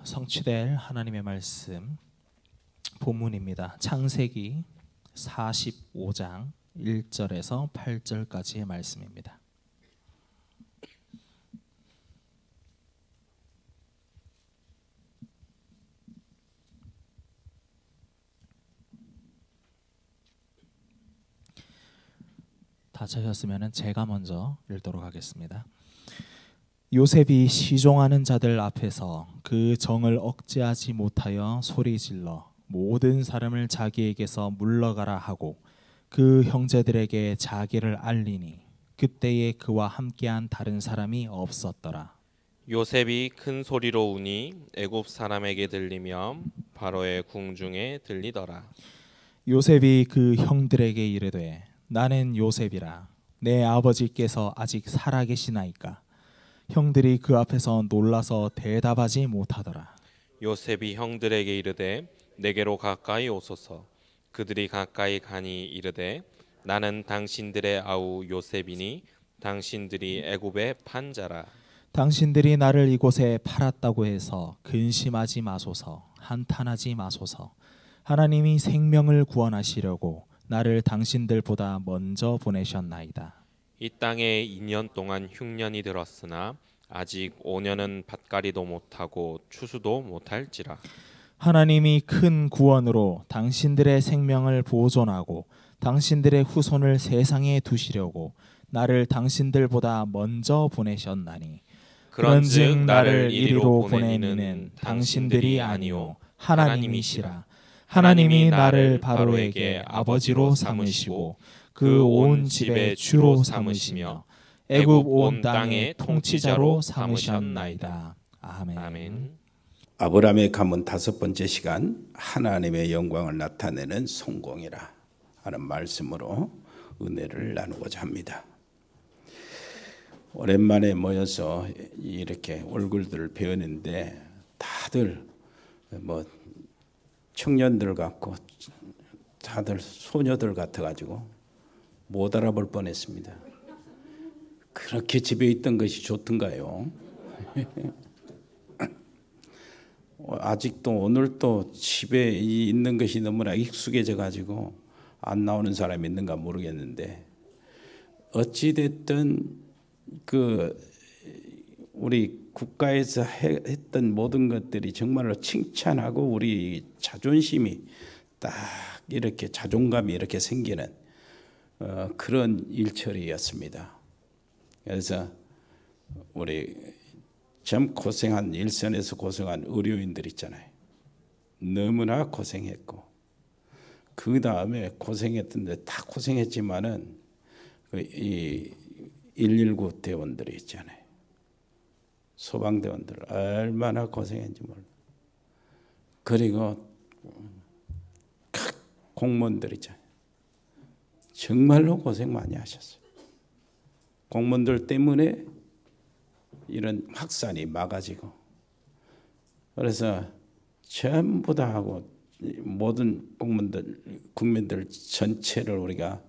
성취될 하나님의 말씀 본문입니다. 창세기 45장 1절에서 8절까지의 말씀입니다. 다 찾았으면 제가 먼저 읽도록 하겠습니다. 요셉이 시종하는 자들 앞에서 그 정을 억제하지 못하여 소리질러 모든 사람을 자기에게서 물러가라 하고 그 형제들에게 자기를 알리니 그때에 그와 함께한 다른 사람이 없었더라. 요셉이 큰 소리로 우니 애굽 사람에게 들리며 바로의 궁중에 들리더라. 요셉이 그 형들에게 이르되 나는 요셉이라. 내 아버지께서 아직 살아계시나이까. 형들이 그 앞에서 놀라서 대답하지 못하더라. 요셉이 형들에게 이르되 내게로 가까이 오소서. 그들이 가까이 가니 이르되 나는 당신들의 아우 요셉이니 당신들이 애굽의 판자라. 당신들이 나를 이곳에 팔았다고 해서 근심하지 마소서. 한탄하지 마소서. 하나님이 생명을 구원하시려고 나를 당신들보다 먼저 보내셨나이다. 이 땅에 2년 동안 흉년이 들었으나 아직 5년은 밭갈이도 못하고 추수도 못할지라. 하나님이 큰 구원으로 당신들의 생명을 보존하고 당신들의 후손을 세상에 두시려고 나를 당신들보다 먼저 보내셨나니 그런즉 나를 이리로 보내니는 당신들이 아니요 하나님이시라. 하나님이 나를 바로에게 아버지로 삼으시고 그 온 집의 주로 삼으시며 애굽 온 땅의 통치자로 삼으셨나이다. 아멘. 아멘. 아브라함의 가문 5번째 시간, 하나님의 영광을 나타내는 성공이라 하는 말씀으로 은혜를 나누고자 합니다. 오랜만에 모여서 이렇게 얼굴들을 배우는데 다들 청년들 같고 다들 소녀들 같아가지고 못 알아볼 뻔했습니다. 그렇게 집에 있던 것이 좋던가요? 아직도 오늘도 집에 있는 것이 너무나 익숙해져 가지고 안 나오는 사람이 있는가 모르겠는데, 어찌 됐든 우리 국가에서 했던 모든 것들이 정말로 칭찬하고 우리 자존심이 딱 이렇게 자존감이 이렇게 생기는 그런 일처리였습니다. 그래서 우리 참 고생한, 일선에서 고생한 의료인들 있잖아요. 너무나 고생했고, 그 다음에 고생했던데 다 고생했지만은 이 119 대원들이 있잖아요. 소방대원들 얼마나 고생했는지 몰라. 그리고 각 공무원들 있잖아요. 정말로 고생 많이 하셨어요. 공무원들 때문에 이런 확산이 막아지고, 그래서 전부 다 하고 모든 공무원들, 국민들 전체를 우리가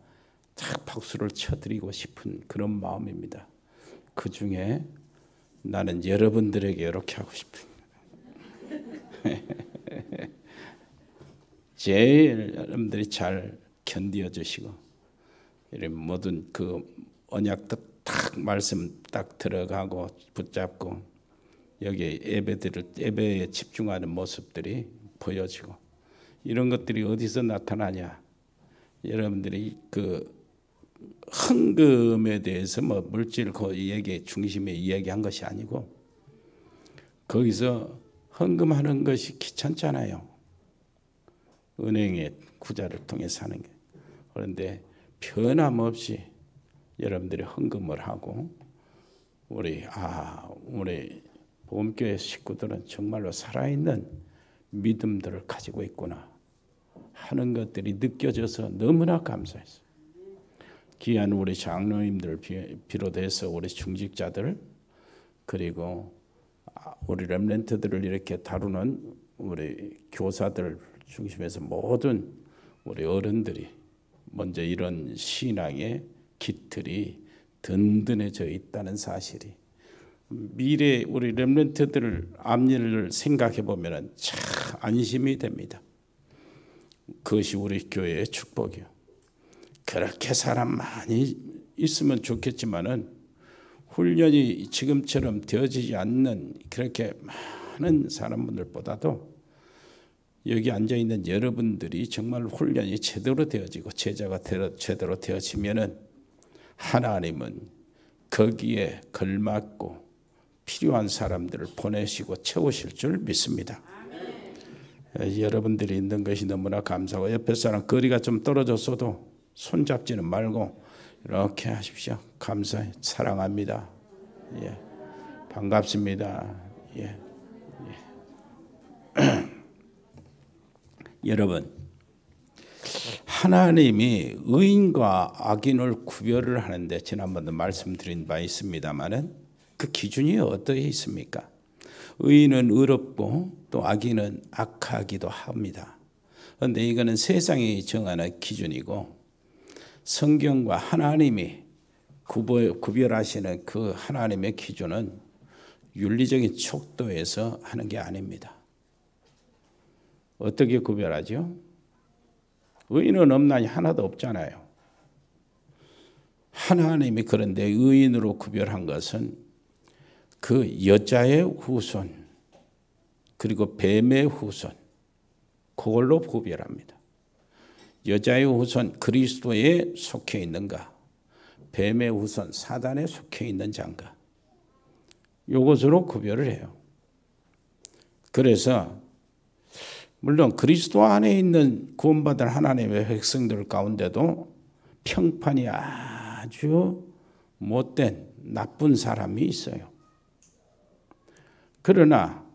딱 박수를 쳐드리고 싶은 그런 마음입니다. 그 중에 나는 여러분들에게 이렇게 하고 싶습니다. 제일 여러분들이 잘 견뎌 주시고, 이런 모든 그 언약도 딱 말씀 딱 들어가고 붙잡고 여기 예배에 집중하는 모습들이 보여지고, 이런 것들이 어디서 나타나냐? 여러분들이 그 헌금에 대해서 물질 그 얘기 중심에 이야기한 것이 아니고, 거기서 헌금하는 것이 귀찮잖아요. 은행의 구자를 통해서 하는 게. 그런데 변함없이 여러분들이 헌금을 하고, 우리 보험교회 식구들은 정말로 살아있는 믿음들을 가지고 있구나 하는 것들이 느껴져서 너무나 감사했어요. 귀한 우리 장로님들 비롯해서 우리 중직자들, 그리고 우리 렘넌트들을 이렇게 다루는 우리 교사들 중심에서 모든 우리 어른들이 먼저 이런 신앙의 깃틀이 든든해져 있다는 사실이 미래 우리 렘넌트들 앞일을 생각해 보면 참 안심이 됩니다. 그것이 우리 교회의 축복이요. 그렇게 사람 많이 있으면 좋겠지만은 훈련이 지금처럼 되어지지 않는 그렇게 많은 사람분들보다도 여기 앉아 있는 여러분들이 정말 훈련이 제대로 되어지고 제자가 제대로 되어지면은 하나님은 거기에 걸맞고 필요한 사람들을 보내시고 채우실 줄 믿습니다. 여러분들이 있는 것이 너무나 감사하고 옆에 사람 거리가 좀 떨어졌어도 손잡지는 말고 이렇게 하십시오. 감사해. 사랑합니다. 예. 반갑습니다. 예. 예. 여러분, 하나님이 의인과 악인을 구별을 하는데 지난번도 말씀드린 바 있습니다마는 그 기준이 어떻게 있습니까? 의인은 의롭고 또 악인은 악하기도 합니다. 그런데 이거는 세상이 정하는 기준이고 성경과 하나님이 구별하시는 그 하나님의 기준은 윤리적인 척도에서 하는 게 아닙니다. 어떻게 구별하죠? 의인은 없나니 하나도 없잖아요. 하나님이 그런데 의인으로 구별한 것은 그 여자의 후손 그리고 뱀의 후손 그걸로 구별합니다. 여자의 후손 그리스도에 속해 있는가, 뱀의 후손 사단에 속해 있는 자인가, 이것으로 구별을 해요. 그래서 물론 그리스도 안에 있는 구원받은 하나님의 백성들 가운데도 평판이 아주 못된 나쁜 사람이 있어요. 그러나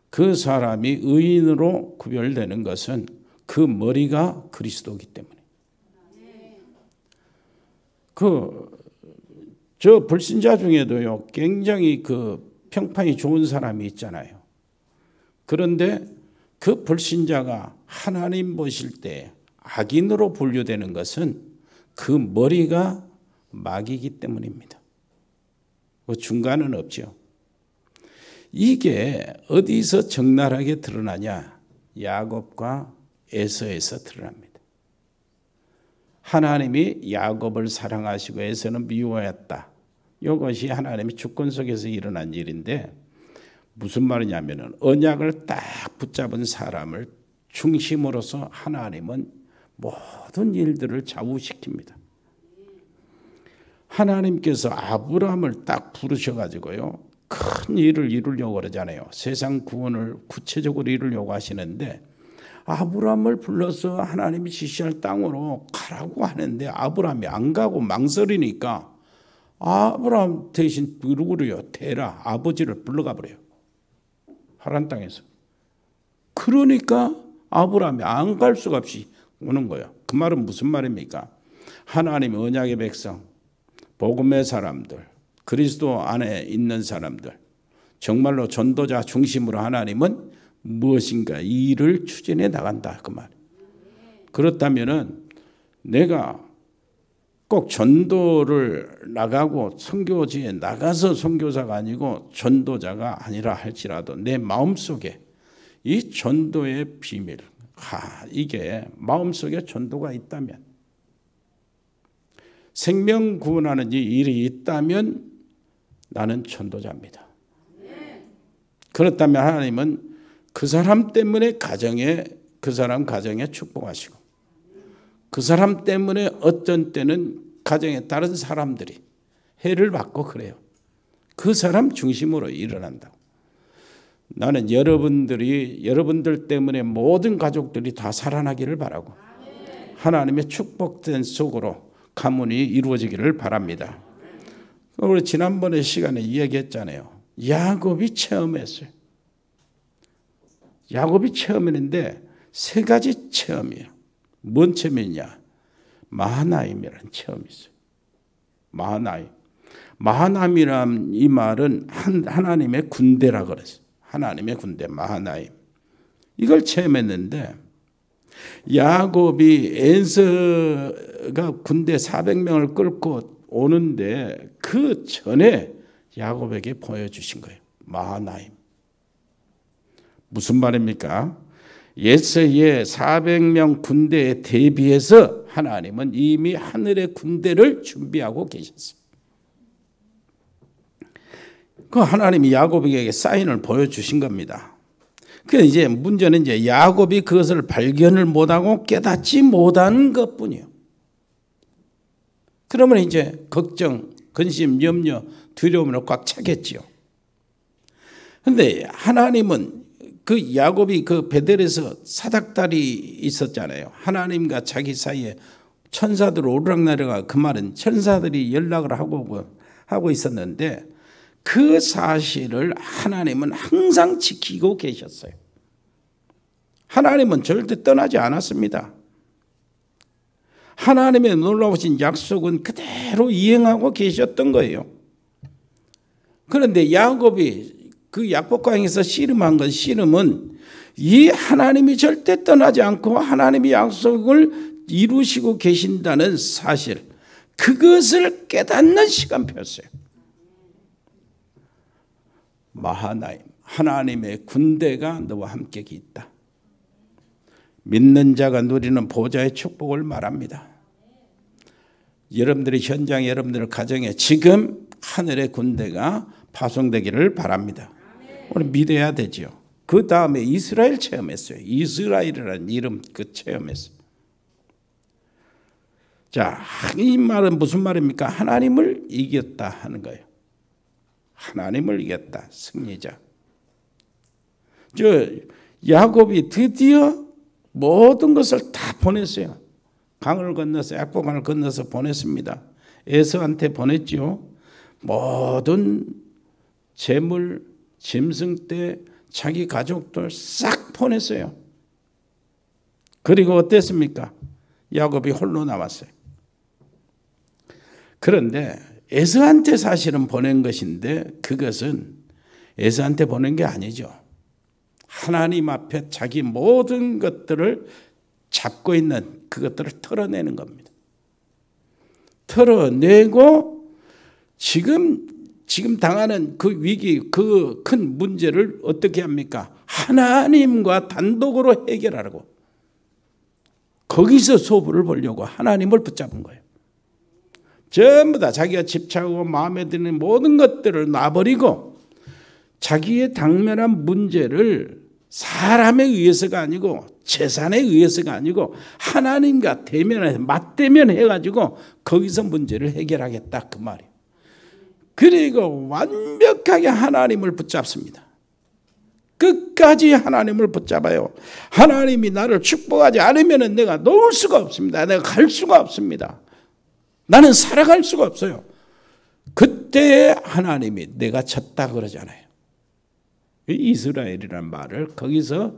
그 사람이 의인으로 구별되는 것은 그 머리가 그리스도이기 때문에. 저 불신자 중에도요, 굉장히 그 평판이 좋은 사람이 있잖아요. 그런데 그 불신자가 하나님 보실 때 악인으로 분류되는 것은 그 머리가 마귀이기 때문입니다. 그 중간은 없죠. 이게 어디서 적나라하게 드러나냐? 야곱과 에서에서 드러납니다. 하나님이 야곱을 사랑하시고 에서는 미워했다. 이것이 하나님의 주권 속에서 일어난 일인데 무슨 말이냐면 언약을 딱 붙잡은 사람을 중심으로서 하나님은 모든 일들을 좌우시킵니다. 하나님께서 아브라함을 딱 부르셔가지고요, 큰 일을 이루려고 그러잖아요. 세상 구원을 구체적으로 이루려고 하시는데 아브라함을 불러서 하나님이 지시할 땅으로 가라고 하는데 아브라함이 안 가고 망설이니까 아브라함 대신 누구를요? 테라 아버지를 불러가 버려요. 하란 땅에서. 그러니까 아브라함이 안 갈 수가 없이 오는 거예요. 그 말은 무슨 말입니까? 하나님의 언약의 백성, 복음의 사람들, 그리스도 안에 있는 사람들, 정말로 전도자 중심으로 하나님은 무엇인가 이 일을 추진해 나간다 그 말. 그렇다면은 내가 꼭 전도를 나가고 선교지에 나가서 선교사가 아니고 전도자가 아니라 할지라도 내 마음속에 이 전도의 비밀, 이게 마음속에 전도가 있다면, 생명 구원하는 이 일이 있다면 나는 전도자입니다. 그렇다면 하나님은 그 사람 때문에 그 사람 가정에 축복하시고 그 사람 때문에 어떤 때는 가정에 다른 사람들이 해를 받고 그래요. 그 사람 중심으로 일어난다고. 나는 여러분들 때문에 모든 가족들이 다 살아나기를 바라고 하나님의 축복된 속으로 가문이 이루어지기를 바랍니다. 우리 지난번에 시간에 이야기했잖아요. 야곱이 체험했어요. 야곱이 체험했는데 세 가지 체험이에요. 뭔 체험이냐? 마하나임이라는 체험이 있어요. 마하나임. 마하나임이란 이 말은 하나님의 군대라 그랬어요. 하나님의 군대 마하나임. 이걸 체험했는데 야곱이 에서가 군대 400명을 끌고 오는데 그 전에 야곱에게 보여주신 거예요. 마하나임. 무슨 말입니까? 예서의 400명 군대에 대비해서 하나님은 이미 하늘의 군대를 준비하고 계셨어요. 그 하나님이 야곱에게 사인을 보여주신 겁니다. 그 이제 문제는 이제 야곱이 그것을 발견을 못하고 깨닫지 못하는 것뿐이에요. 그러면 이제 걱정, 근심, 염려, 두려움으로 꽉 차겠지요. 그런데 하나님은 그 야곱이 그 베델에서 사닥다리 있었잖아요. 하나님과 자기 사이에 천사들 오르락내리락, 그 말은 천사들이 연락을 하고 있었는데 그 사실을 하나님은 항상 지키고 계셨어요. 하나님은 절대 떠나지 않았습니다. 하나님의 놀라우신 약속은 그대로 이행하고 계셨던 거예요. 그런데 야곱이 그 약복강에서 씨름한 건 씨름은 이 하나님이 절대 떠나지 않고 하나님이 약속을 이루시고 계신다는 사실, 그것을 깨닫는 시간표였어요. 마하나임, 하나님의 군대가 너와 함께 있다. 믿는 자가 누리는 보좌의 축복을 말합니다. 여러분들의 현장에, 여러분들의 가정에 지금 하늘의 군대가 파송되기를 바랍니다. 우리 믿어야 되죠. 그 다음에 이스라엘 체험했어요. 이스라엘이라는 이름 그 체험했어요. 자, 이 말은 무슨 말입니까? 하나님을 이겼다 하는 거예요. 하나님을 이겼다, 승리자. 야곱이 드디어 모든 것을 다 보냈어요. 강을 건너서, 약복강을 건너서 보냈습니다. 에서한테 보냈죠. 모든 재물, 짐승떼, 자기 가족들 싹 보냈어요. 그리고 어땠습니까? 야곱이 홀로 남았어요. 그런데 에서한테 사실은 보낸 것인데 그것은 에서한테 보낸 게 아니죠. 하나님 앞에 자기 모든 것들을 잡고 있는 그것들을 털어내는 겁니다. 털어내고 지금 당하는 그 위기, 그 큰 문제를 어떻게 합니까? 하나님과 단독으로 해결하라고. 거기서 소부를 보려고 하나님을 붙잡은 거예요. 전부 다 자기가 집착하고 마음에 드는 모든 것들을 놔버리고 자기의 당면한 문제를 사람에 의해서가 아니고 재산에 의해서가 아니고 하나님과 대면해 맞대면해가지고 거기서 문제를 해결하겠다 그 말이에요. 그리고 완벽하게 하나님을 붙잡습니다. 끝까지 하나님을 붙잡아요. 하나님이 나를 축복하지 않으면 내가 놓을 수가 없습니다. 내가 갈 수가 없습니다. 나는 살아갈 수가 없어요. 그때 하나님이 내가 졌다 그러잖아요. 이스라엘이라는 말을 거기서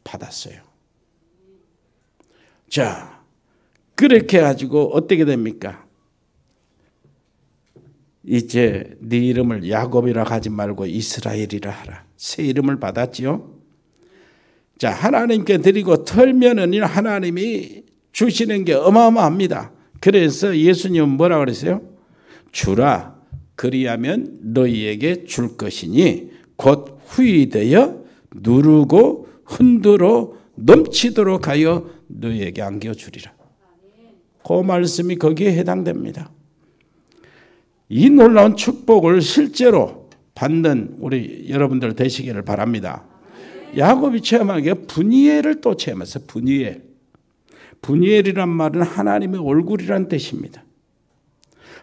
받았어요. 자, 그렇게 해가지고 어떻게 됩니까? 이제 네 이름을 야곱이라 하지 말고 이스라엘이라 하라. 새 이름을 받았지요. 자, 하나님께 드리고 털면은 하나님이 주시는 게 어마어마합니다. 그래서 예수님은 뭐라 그랬어요? 주라, 그리하면 너희에게 줄 것이니 곧 후이되어 누르고 흔들어 넘치도록 하여 너희에게 안겨주리라. 그 말씀이 거기에 해당됩니다. 이 놀라운 축복을 실제로 받는 우리 여러분들 되시기를 바랍니다. 야곱이 체험한 게 분이엘을 또 체험했어요. 분이엘이란 말은 하나님의 얼굴이란 뜻입니다.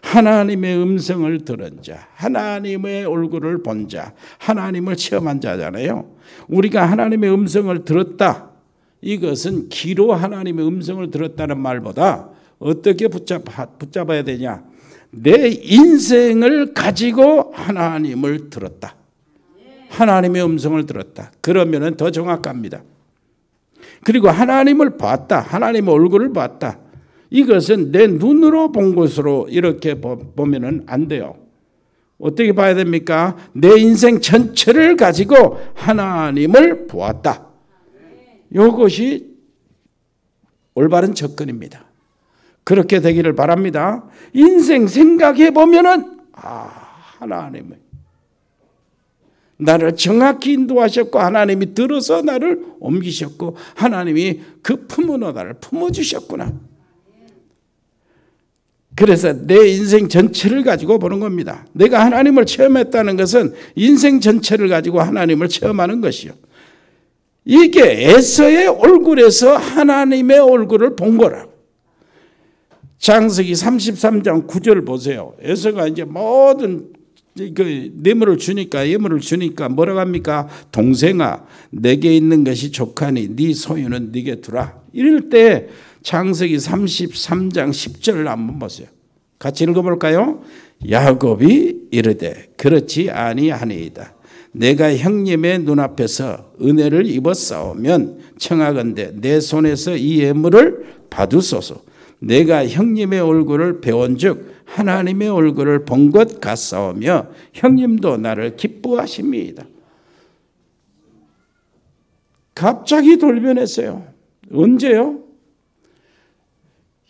하나님의 음성을 들은 자, 하나님의 얼굴을 본 자, 하나님을 체험한 자잖아요. 우리가 하나님의 음성을 들었다. 이것은 귀로 하나님의 음성을 들었다는 말보다 어떻게 붙잡아야 되냐? 내 인생을 가지고 하나님을 들었다. 하나님의 음성을 들었다. 그러면 더 정확합니다. 그리고 하나님을 봤다. 하나님의 얼굴을 봤다. 이것은 내 눈으로 본 것으로 이렇게 보면 안 돼요. 어떻게 봐야 됩니까? 내 인생 전체를 가지고 하나님을 보았다. 이것이 올바른 접근입니다. 그렇게 되기를 바랍니다. 인생 생각해 보면은 하나님의 나를 정확히 인도하셨고 하나님이 들어서 나를 옮기셨고 하나님이 그 품으로 나를 품어주셨구나. 그래서 내 인생 전체를 가지고 보는 겁니다. 내가 하나님을 체험했다는 것은 인생 전체를 가지고 하나님을 체험하는 것이요. 이게 에서의 얼굴에서 하나님의 얼굴을 본 거라고. 창세기 33장 9절 보세요. 에서가 이제 모든 뇌물을 주니까 예물을 주니까 뭐라고 합니까? 동생아 내게 있는 것이 족하니 네 소유는 네게 두라. 이럴 때 창세기 33장 10절을 한번 보세요. 같이 읽어볼까요? 야곱이 이르되 그렇지 아니하니이다. 내가 형님의 눈앞에서 은혜를 입었사오면 청하건대 내 손에서 이 예물을 받으소서. 내가 형님의 얼굴을 배운즉 하나님의 얼굴을 본 것 같사오며 형님도 나를 기뻐하십니다. 갑자기 돌변했어요. 언제요?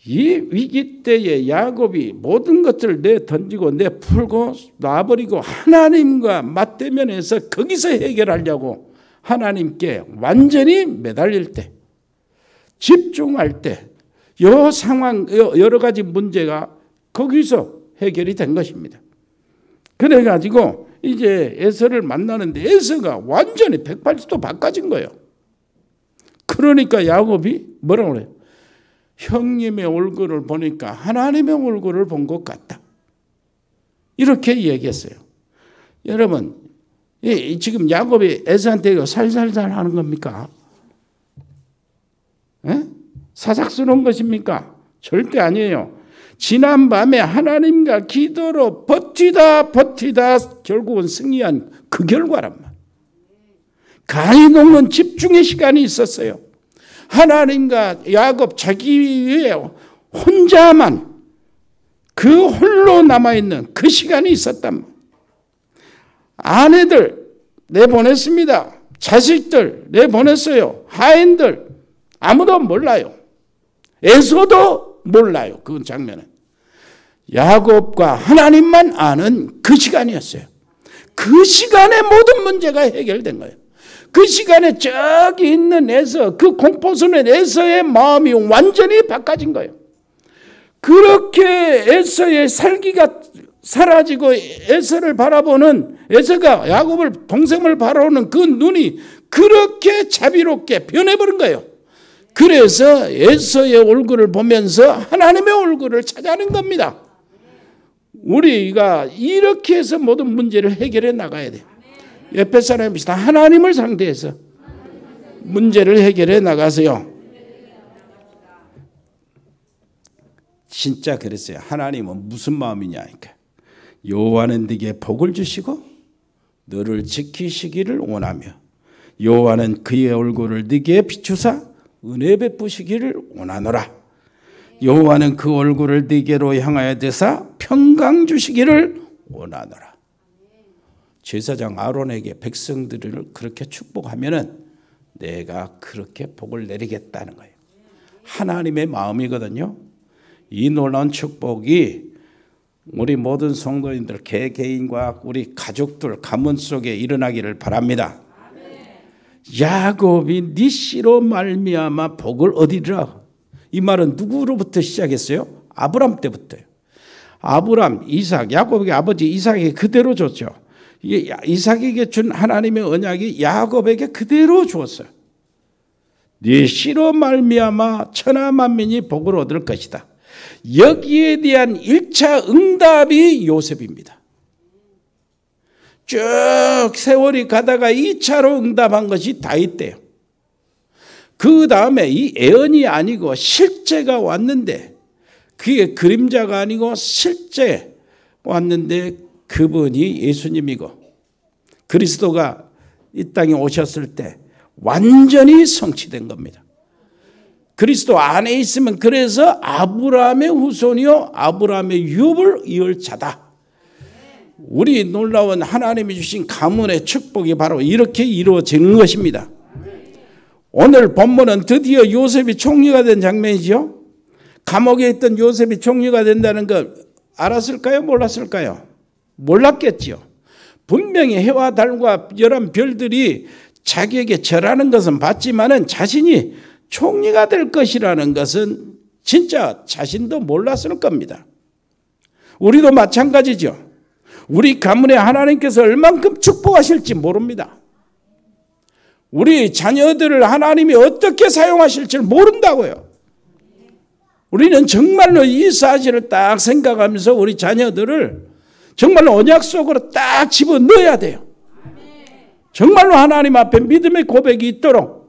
이 위기 때에 야곱이 모든 것들을 내던지고 내풀고 놔버리고 하나님과 맞대면해서 거기서 해결하려고 하나님께 완전히 매달릴 때, 집중할 때 이 상황 여러 가지 문제가 거기서 해결이 된 것입니다. 그래가지고 이제 에서를 만나는데 에서가 완전히 180도 바꿔진 거예요. 그러니까 야곱이 뭐라고 그래요? 형님의 얼굴을 보니까 하나님의 얼굴을 본 것 같다. 이렇게 얘기했어요. 여러분, 지금 야곱이 에서한테 살살살 하는 겁니까? 에? 사삭스러운 것입니까? 절대 아니에요. 지난밤에 하나님과 기도로 버티다 결국은 승리한 그 결과란 말. 가히 녹는 집중의 시간이 있었어요. 하나님과 야곱 자기 위에 혼자만 그 홀로 남아있는 그 시간이 있었단 말이에요. 아내들 내보냈습니다. 자식들 내보냈어요. 하인들 아무도 몰라요. 에서도 몰라요. 그 장면은. 야곱과 하나님만 아는 그 시간이었어요. 그 시간에 모든 문제가 해결된 거예요. 그 시간에 저기 있는 에서, 그 공포스러운 에서의 마음이 완전히 바꿔진 거예요. 그렇게 에서의 살기가 사라지고 에서를 바라보는, 에서가 야곱을 동생을 바라보는 그 눈이 그렇게 자비롭게 변해버린 거예요. 그래서 에서의 얼굴을 보면서 하나님의 얼굴을 찾아낸 겁니다. 우리가 이렇게 해서 모든 문제를 해결해 나가야 돼요. 옆에 사람이 다 하나님을 상대해서 문제를 해결해 나가세요. 진짜 그랬어요. 하나님은 무슨 마음이냐니까. 여호와는 네게 복을 주시고 너를 지키시기를 원하며 여호와는 그의 얼굴을 네게 비추사 은혜 베푸시기를 원하노라. 여호와는 그 얼굴을 네게로 향하여 대사 평강 주시기를 원하노라. 제사장 아론에게 백성들을 그렇게 축복하면은 내가 그렇게 복을 내리겠다는 거예요. 하나님의 마음이거든요. 이 놀라운 축복이 우리 모든 성도인들 개개인과 우리 가족들 가문 속에 일어나기를 바랍니다. 야곱이 네 씨로 말미암아 복을 얻으리라. 이 말은 누구로부터 시작했어요? 아브람 때부터요. 아브람, 이삭, 야곱에게 아버지 이삭에게 그대로 줬죠. 이삭에게 준 하나님의 언약이 야곱에게 그대로 주었어요. 네 씨로 말미암아 천하 만민이 복을 얻을 것이다. 여기에 대한 1차 응답이 요셉입니다. 쭉 세월이 가다가 2차로 응답한 것이 다윗때요. 그 다음에 이 예언이 아니고 실제가 왔는데, 그게 그림자가 아니고 실제 왔는데 그분이 예수님이고 그리스도가 이 땅에 오셨을 때 완전히 성취된 겁니다. 그리스도 안에 있으면 그래서 아브라함의 후손이요 아브라함의 유업을 이을 자다. 우리 놀라운 하나님이 주신 가문의 축복이 바로 이렇게 이루어지는 것입니다. 오늘 본문은 드디어 요셉이 총리가 된 장면이죠. 감옥에 있던 요셉이 총리가 된다는 걸 알았을까요? 몰랐을까요? 몰랐겠죠. 분명히 해와 달과 열한 별들이 자기에게 절하는 것은 봤지만은 자신이 총리가 될 것이라는 것은 진짜 자신도 몰랐을 겁니다. 우리도 마찬가지죠. 우리 가문에 하나님께서 얼만큼 축복하실지 모릅니다. 우리 자녀들을 하나님이 어떻게 사용하실지 모른다고요. 우리는 정말로 이 사실을 딱 생각하면서 우리 자녀들을 정말로 언약 속으로 딱 집어넣어야 돼요. 정말로 하나님 앞에 믿음의 고백이 있도록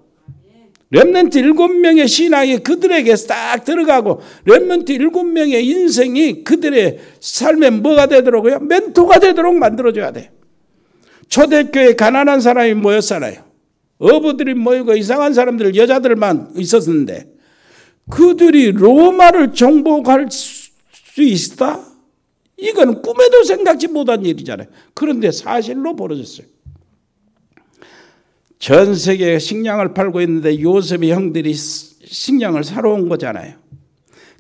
렘넌트 7명의 신앙이 그들에게 딱 들어가고 렘넌트 7명의 인생이 그들의 삶에 뭐가 되도록요? 멘토가 되도록 만들어줘야 돼요. 초대교회에 가난한 사람이 모였잖아요. 어부들이 모이고 이상한 사람들 여자들만 있었는데 그들이 로마를 정복할 수 있다? 이건 꿈에도 생각지 못한 일이잖아요. 그런데 사실로 벌어졌어요. 전 세계에 식량을 팔고 있는데 요셉의 형들이 식량을 사러 온 거잖아요.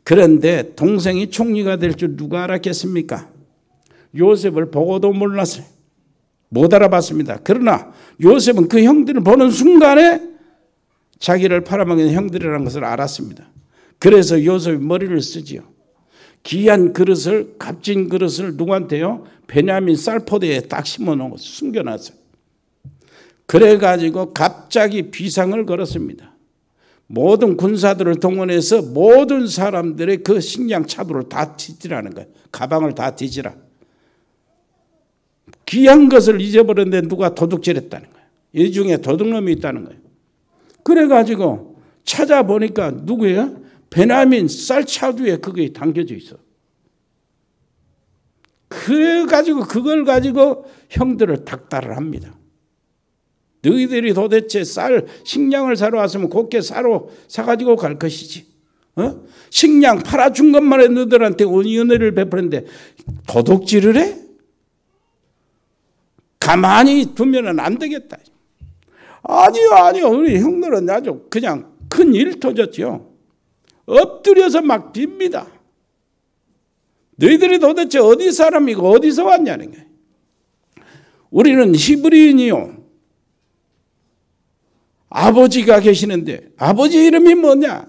그런데 동생이 총리가 될 줄 누가 알았겠습니까? 요셉을 보고도 몰랐어요. 못 알아봤습니다. 그러나 요셉은 그 형들을 보는 순간에 자기를 팔아먹는 형들이라는 것을 알았습니다. 그래서 요셉이 머리를 쓰지요. 귀한 그릇을, 값진 그릇을 누구한테요? 베냐민 쌀포대에 딱 심어놓고 숨겨놨어요. 그래가지고 갑자기 비상을 걸었습니다. 모든 군사들을 동원해서 모든 사람들의 그 식량 차도를 다 뒤지라는 거예요. 가방을 다 뒤지라. 귀한 것을 잊어버렸는데 누가 도둑질했다는 거예요. 이 중에 도둑놈이 있다는 거예요. 그래가지고 찾아보니까 누구예요? 베냐민 쌀차두에 그게 담겨져 있어. 그래가지고 그걸 가지고 형들을 닥달을 합니다. 너희들이 도대체 식량을 사러 왔으면 곱게 사가지고 갈 것이지. 식량 팔아준 것만 해 너희들한테 은혜를 베푸는데 도둑질을 해? 가만히 두면은 안 되겠다. 아니요. 우리 형들은 아주 그냥 큰 일 터졌죠. 엎드려서 막 빕니다. 너희들이 도대체 어디 사람이고 어디서 왔냐는 거예요. 우리는 히브리인이요. 아버지가 계시는데 아버지 이름이 뭐냐?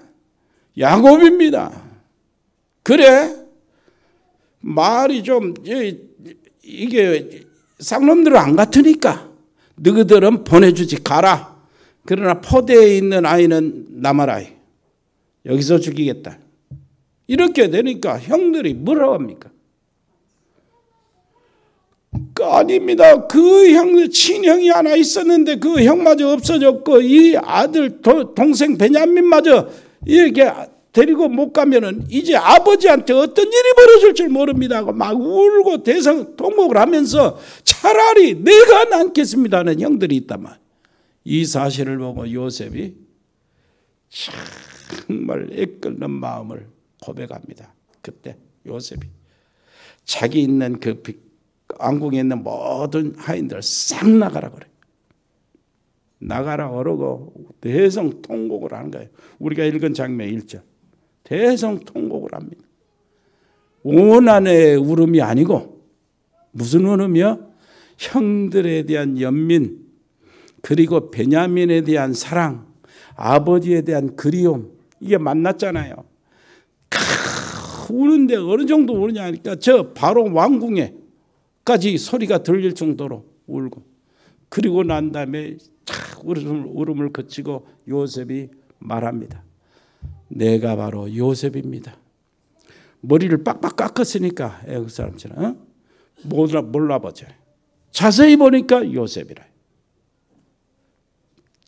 야곱입니다. 그래? 말이 좀 이게 쌍놈들은 안 같으니까 너희들은 보내주지 가라. 그러나 포대에 있는 아이는 남아라. 여기서 죽이겠다. 이렇게 되니까 형들이 뭐라고 합니까? 아닙니다. 그 형, 친형이 하나 있었는데 그 형마저 없어졌고 이 아들 동생 베냐민마저 이렇게 데리고 못 가면은 이제 아버지한테 어떤 일이 벌어질 줄 모릅니다 하고 막 울고 대성통곡을 하면서 차라리 내가 남겠습니다 하는 형들이 있단 말이에요. 이 사실을 보고 요셉이 정말 애끓는 마음을 고백합니다. 그때 요셉이 자기 있는 그 왕궁에 있는 모든 하인들 싹 나가라 그래. 나가라 그러고 대성통곡을 하는 거예요. 우리가 읽은 장면 1절. 대성통곡을 합니다. 원한의 울음이 아니고 무슨 울음이요? 형들에 대한 연민, 그리고 베냐민에 대한 사랑, 아버지에 대한 그리움, 이게 만났잖아요. 우는데 어느 정도 우느냐 하니까 저 바로 왕궁에까지 소리가 들릴 정도로 울고, 그리고 난 다음에 울음을 그치고 요셉이 말합니다. 내가 바로 요셉입니다. 머리를 빡빡 깎았으니까 애국 사람처럼 몰라보죠. 자세히 보니까 요셉이라.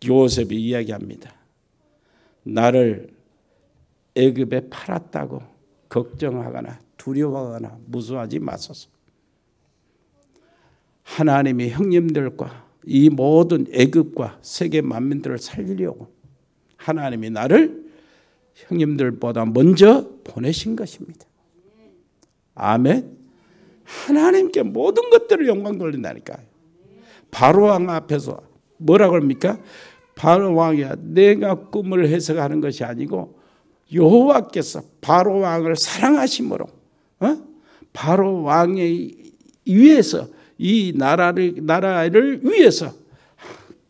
요셉이 이야기합니다. 나를 애굽에 팔았다고 걱정하거나 두려워하거나 무서워하지 마소서. 하나님이 형님들과 이 모든 애굽과 세계 만민들을 살리려고 하나님이 나를 형님들보다 먼저 보내신 것입니다. 아멘. 하나님께 모든 것들을 영광 돌린다니까요. 바로왕 앞에서 뭐라고 합니까? 바로왕이야, 내가 꿈을 해석하는 것이 아니고 여호와께서 바로왕을 사랑하심으로 바로왕의 위해서 이 나라를 위해서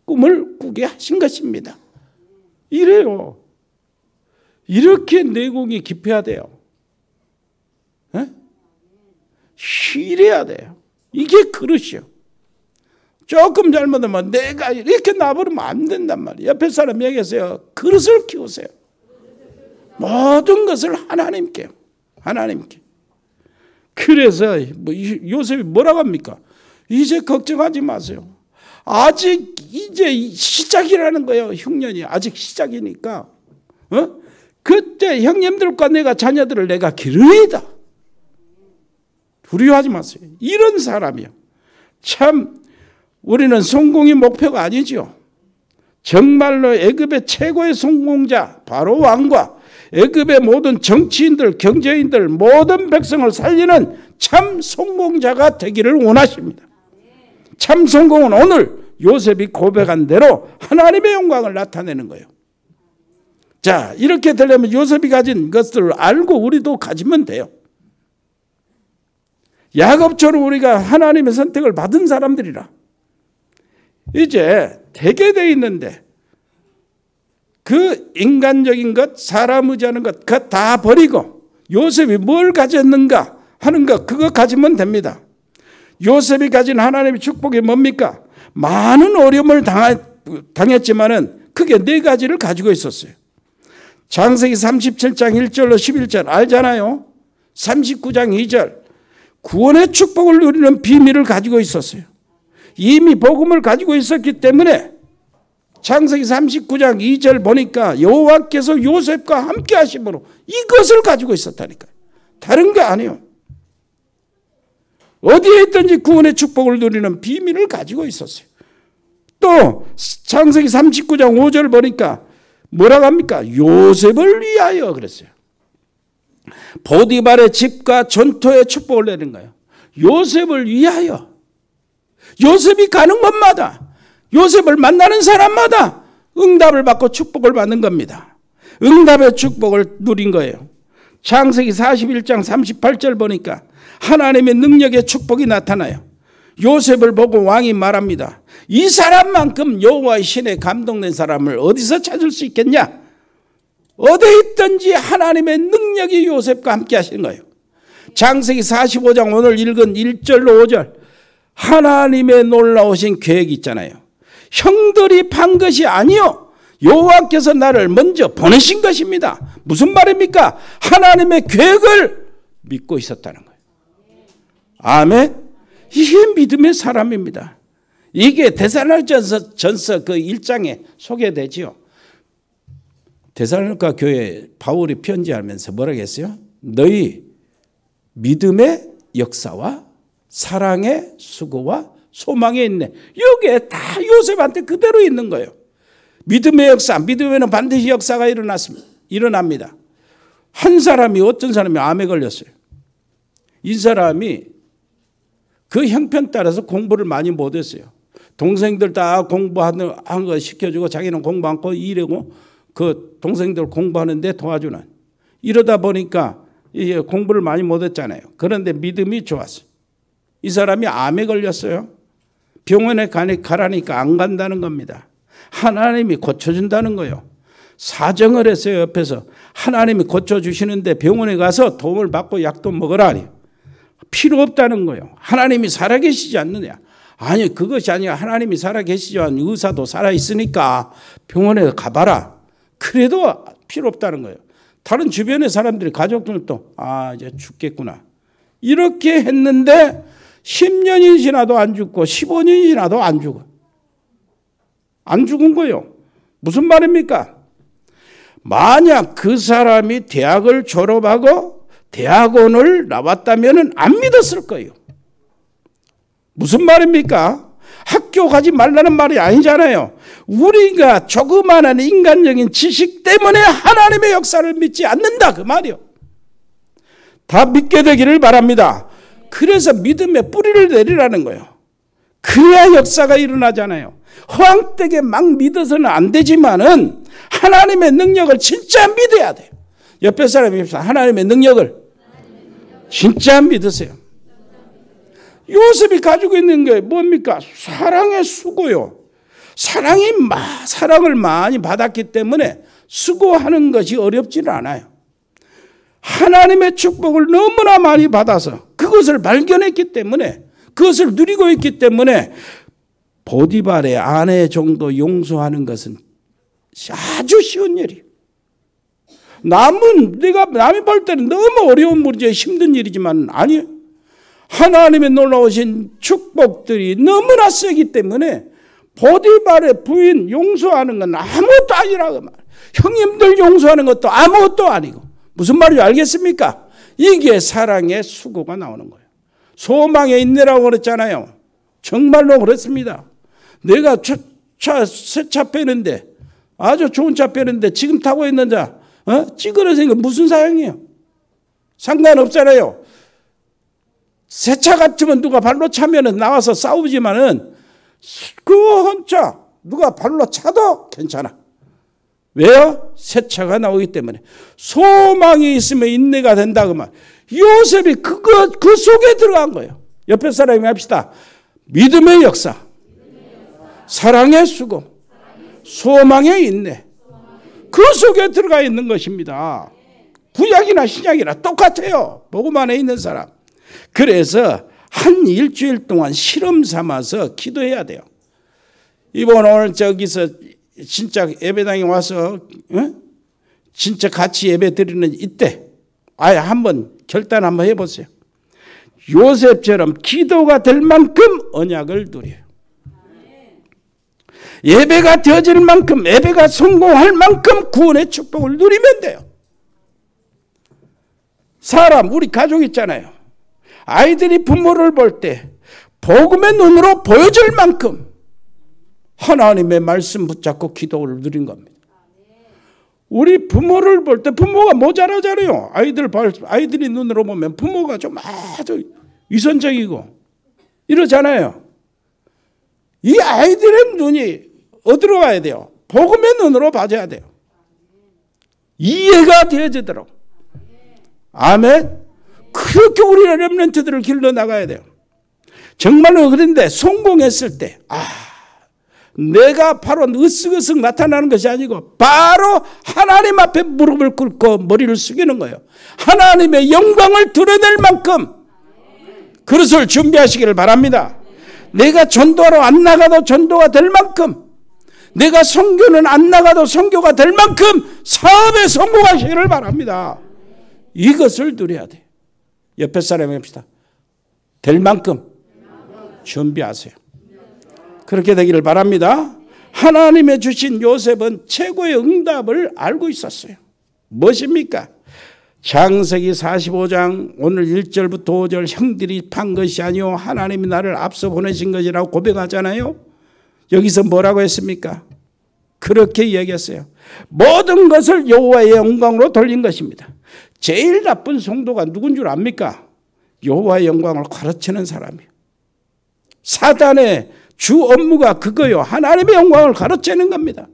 꿈을 꾸게 하신 것입니다. 이래요. 이렇게 내공이 깊어야 돼요. 이래야 돼요. 이게 그릇이요. 조금 잘못하면 내가 이렇게 놔버리면 안 된단 말이에요. 옆에 사람 얘기하세요. 그릇을 키우세요. 모든 것을 하나님께. 그래서 요셉이 뭐라고 합니까? 이제 걱정하지 마세요. 아직 이제 시작이라는 거예요. 흉년이 아직 시작이니까. 그때 형님들과 내가 자녀들을 내가 기르이다. 두려워하지 마세요. 이런 사람이요. 참 우리는 성공이 목표가 아니죠. 정말로 애굽의 최고의 성공자 바로 왕과 애굽의 모든 정치인들, 경제인들, 모든 백성을 살리는 참 성공자가 되기를 원하십니다. 참 성공은 오늘 요셉이 고백한 대로 하나님의 영광을 나타내는 거예요. 자, 이렇게 되려면 요셉이 가진 것들을 알고 우리도 가지면 돼요. 야곱처럼 우리가 하나님의 선택을 받은 사람들이라. 이제 되게 돼 있는데 그 인간적인 것, 사람 의지하는 것, 그거 다 버리고 요셉이 뭘 가졌는가 하는 것, 그거 가지면 됩니다. 요셉이 가진 하나님의 축복이 뭡니까? 많은 어려움을 당했지만은 크게 네 가지를 가지고 있었어요. 창세기 37장 1절로 11절 알잖아요. 39장 2절 구원의 축복을 누리는 비밀을 가지고 있었어요. 이미 복음을 가지고 있었기 때문에 창세기 39장 2절 보니까 여호와께서 요셉과 함께 하심으로 이것을 가지고 있었다니까요. 다른 거 아니에요. 어디에 있든지 구원의 축복을 누리는 비밀을 가지고 있었어요. 또 창세기 39장 5절 보니까 뭐라고 합니까? 요셉을 위하여 그랬어요. 보디발의 집과 전토의 축복을 내는 거예요. 요셉을 위하여. 요셉이 가는 곳마다 요셉을 만나는 사람마다 응답을 받고 축복을 받는 겁니다. 응답의 축복을 누린 거예요. 창세기 41장 38절 보니까 하나님의 능력의 축복이 나타나요. 요셉을 보고 왕이 말합니다. 이 사람만큼 여호와의 신에 감동된 사람을 어디서 찾을 수 있겠냐? 어디 있든지 하나님의 능력이 요셉과 함께 하시는 거예요. 창세기 45장 오늘 읽은 1절로 5절 하나님의 놀라우신 계획이 있잖아요. 형들이 판 것이 아니요 여호와께서 나를 먼저 보내신 것입니다. 무슨 말입니까? 하나님의 계획을 믿고 있었다는 거예요. 아멘. 이게 믿음의 사람입니다. 이게 데살로니가전서 그 1장에 소개되지요. 데살로니가 교회 바울이 편지하면서 뭐라고 했어요? 너희 믿음의 역사와 사랑의 수고와 소망에 있네. 여기에 다 요셉한테 그대로 있는 거예요. 믿음의 역사, 믿음에는 반드시 역사가 일어납니다. 한 사람이 어떤 사람이 암에 걸렸어요. 이 사람이 그 형편 따라서 공부를 많이 못했어요. 동생들 다 공부하는 거 시켜주고 자기는 공부 않고 일하고 그 동생들 공부하는데 도와주는. 이러다 보니까 이제 공부를 많이 못했잖아요. 그런데 믿음이 좋았어요. 이 사람이 암에 걸렸어요. 병원에 가라니까 안 간다는 겁니다. 하나님이 고쳐준다는 거예요. 사정을 했어요. 옆에서 하나님이 고쳐주시는데 병원에 가서 도움을 받고 약도 먹으라. 필요 없다는 거예요. 하나님이 살아계시지 않느냐. 아니 그것이 아니라 하나님이 살아계시지만 의사도 살아있으니까 병원에 가봐라. 그래도 필요 없다는 거예요. 다른 주변의 사람들이 가족들도 이제 죽겠구나. 이렇게 했는데 10년이 지나도 안 죽고 15년이 지나도 안 죽어. 안 죽은 거예요. 무슨 말입니까? 만약 그 사람이 대학을 졸업하고 대학원을 나왔다면 안 믿었을 거예요. 무슨 말입니까? 학교 가지 말라는 말이 아니잖아요. 우리가 조그마한 인간적인 지식 때문에 하나님의 역사를 믿지 않는다 그 말이요. 다 믿게 되기를 바랍니다. 그래서 믿음의 뿌리를 내리라는 거예요. 그래야 역사가 일어나잖아요. 허황되게 막 믿어서는 안 되지만은 하나님의 능력을 진짜 믿어야 돼요. 옆에 사람이 하나님의 능력을 진짜 믿으세요. 요셉이 가지고 있는 게 뭡니까? 사랑의 수고요. 사랑을 많이 받았기 때문에 수고하는 것이 어렵지는 않아요. 하나님의 축복을 너무나 많이 받아서 그것을 발견했기 때문에, 그것을 누리고 있기 때문에 보디발의 아내 정도 용서하는 것은 아주 쉬운 일이에요. 남이 볼 때는 너무 어려운 문제, 힘든 일이지만 아니에요. 하나님의 놀라우신 축복들이 너무나 세기 때문에 보디발의 부인 용서하는 건 아무것도 아니라고 말해요. 형님들 용서하는 것도 아무것도 아니고. 무슨 말인지 알겠습니까? 이게 사랑의 수고가 나오는 거예요. 소망의 인내라고 그랬잖아요. 정말로 그랬습니다. 내가 새 차 빼는데, 아주 좋은 차 빼는데 지금 타고 있는 자 찌그러지는 건 무슨 사랑이에요? 상관없잖아요. 새 차 같으면 누가 발로 차면은 나와서 싸우지만은 그 혼자 누가 발로 차도 괜찮아. 왜요? 새 차가 나오기 때문에. 소망이 있으면 인내가 된다 그 말. 요셉이 그 속에 들어간 거예요. 옆에 사람이 합시다. 믿음의 역사, 사랑의 수고, 소망의 인내. 그 속에 들어가 있는 것입니다. 구약이나 신약이나 똑같아요. 복음 안에 있는 사람. 그래서 한 일주일 동안 실험 삼아서 기도해야 돼요. 이번 오늘 저기서 진짜 예배당에 와서 진짜 같이 예배 드리는 이때 아예 한번 결단 한번 해보세요. 요셉처럼 기도가 될 만큼 언약을 누려요. 예배가 되어질 만큼, 예배가 성공할 만큼 구원의 축복을 누리면 돼요. 우리 가족 있잖아요. 아이들이 부모를 볼 때 복음의 눈으로 보여줄 만큼 하나님의 말씀 붙잡고 기도를 누린 겁니다. 우리 부모를 볼 때 부모가 모자라잖아요. 아이들이 눈으로 보면 부모가 좀 아주 위선적이고 이러잖아요. 이 아이들의 눈이 어디로 가야 돼요? 복음의 눈으로 봐줘야 돼요. 이해가 되어지도록. 아멘. 그렇게 우리 렘넌트들을 길러나가야 돼요. 정말로 그런데 성공했을 때 내가 바로 으쓱으쓱 나타나는 것이 아니고 바로 하나님 앞에 무릎을 꿇고 머리를 숙이는 거예요. 하나님의 영광을 드러낼 만큼 그릇을 준비하시기를 바랍니다. 내가 전도하러 안 나가도 전도가 될 만큼, 내가 선교는 안 나가도 선교가 될 만큼 사업에 성공하시기를 바랍니다. 이것을 누려야 돼요. 옆에 사람이 합시다. 될 만큼 준비하세요. 그렇게 되기를 바랍니다. 하나님의 주신 요셉은 최고의 응답을 알고 있었어요. 무엇입니까? 창세기 45장 오늘 1절부터 5절 형들이 판 것이 아니오 하나님이 나를 앞서 보내신 것이라고 고백하잖아요. 여기서 뭐라고 했습니까? 그렇게 얘기했어요. 모든 것을 여호와의 영광으로 돌린 것입니다. 제일 나쁜 성도가 누군 줄 압니까? 여호와의 영광을 가르치는 사람이에요. 사단의 주 업무가 그거요. 하나님의 영광을 가르치는 겁니다.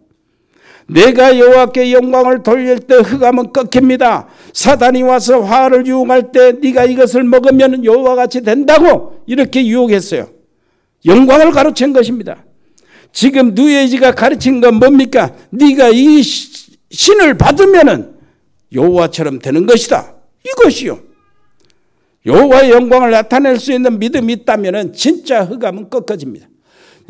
내가 여호와께 영광을 돌릴 때 흑암은 꺾입니다. 사단이 와서 화를 유혹할 때 네가 이것을 먹으면 여호와 같이 된다고 이렇게 유혹했어요. 영광을 가르친 것입니다. 지금 누에지가 가르친 건 뭡니까? 네가 이 신을 받으면 여호와처럼 되는 것이다. 이것이요. 여호와의 영광을 나타낼 수 있는 믿음이 있다면 진짜 흑암은 꺾어집니다.